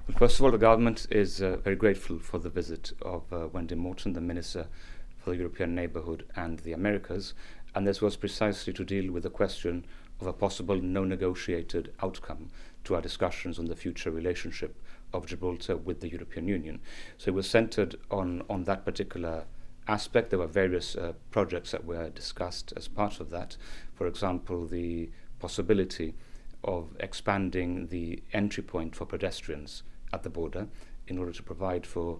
Well, first of all, the government is very grateful for the visit of Wendy Morton, the Minister for the European Neighbourhood and the Americas, and this was precisely to deal with the question of a possible no-negotiated outcome to our discussions on the future relationship of Gibraltar with the European Union. So it was centred on that particular aspect. There were various projects that were discussed as part of that. For example, the possibility of expanding the entry point for pedestrians at the border in order to provide for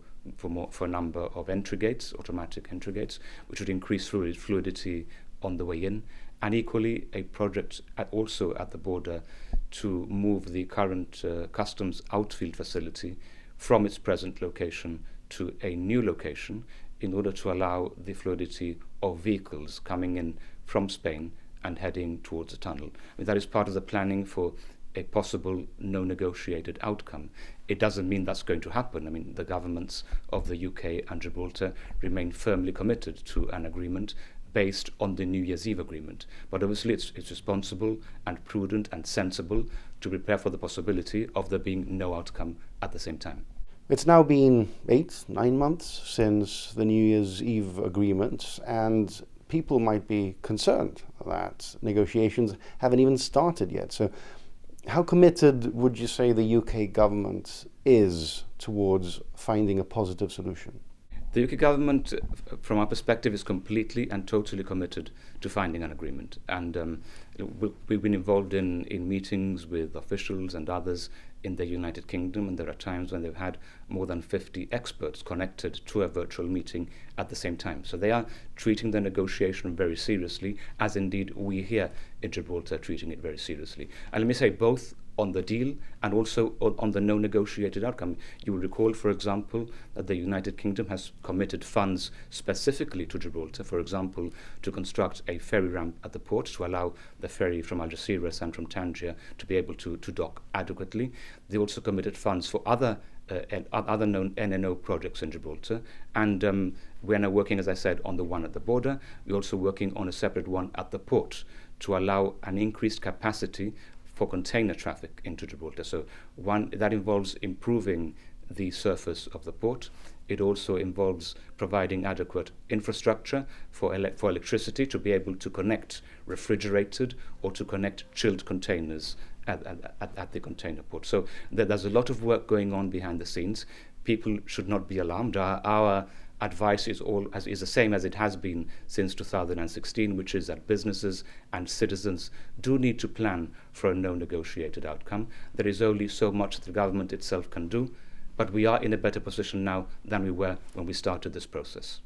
a number of entry gates, automatic entry gates, which would increase fluidity on the way in, and equally a project also at the border to move the current customs outfield facility from its present location to a new location in order to allow the fluidity of vehicles coming in from Spain and heading towards the tunnel. I mean, that is part of the planning for a possible no-negotiated outcome. It doesn't mean that's going to happen. I mean, the governments of the UK and Gibraltar remain firmly committed to an agreement based on the New Year's Eve agreement. But obviously it's responsible and prudent and sensible to prepare for the possibility of there being no outcome at the same time. It's now been 9 months since the New Year's Eve agreement, and people might be concerned that negotiations haven't even started yet. So how committed would you say the UK government is towards finding a positive solution? The UK government, from our perspective, is completely and totally committed to finding an agreement. And we've been involved in meetings with officials and others in the United Kingdom, and there are times when they've had more than 50 experts connected to a virtual meeting at the same time. So they are treating the negotiation very seriously, as indeed we here in Gibraltar are treating it very seriously. And let me say, both on the deal and also on the no negotiated outcome. You will recall, for example, that the United Kingdom has committed funds specifically to Gibraltar, for example, to construct a ferry ramp at the port to allow the ferry from Algeciras and from Tangier to be able to dock adequately. They also committed funds for other known NNO projects in Gibraltar, and we're now working, as I said, on the one at the border. We're also working on a separate one at the port to allow an increased capacity for container traffic into Gibraltar. So one that involves improving the surface of the port. It also involves providing adequate infrastructure for electricity to be able to connect refrigerated or to connect chilled containers at the container port. So there's a lot of work going on behind the scenes. People should not be alarmed. Our advice is the same as it has been since 2016, which is that businesses and citizens do need to plan for a no-negotiated outcome. There is only so much that the government itself can do, but we are in a better position now than we were when we started this process.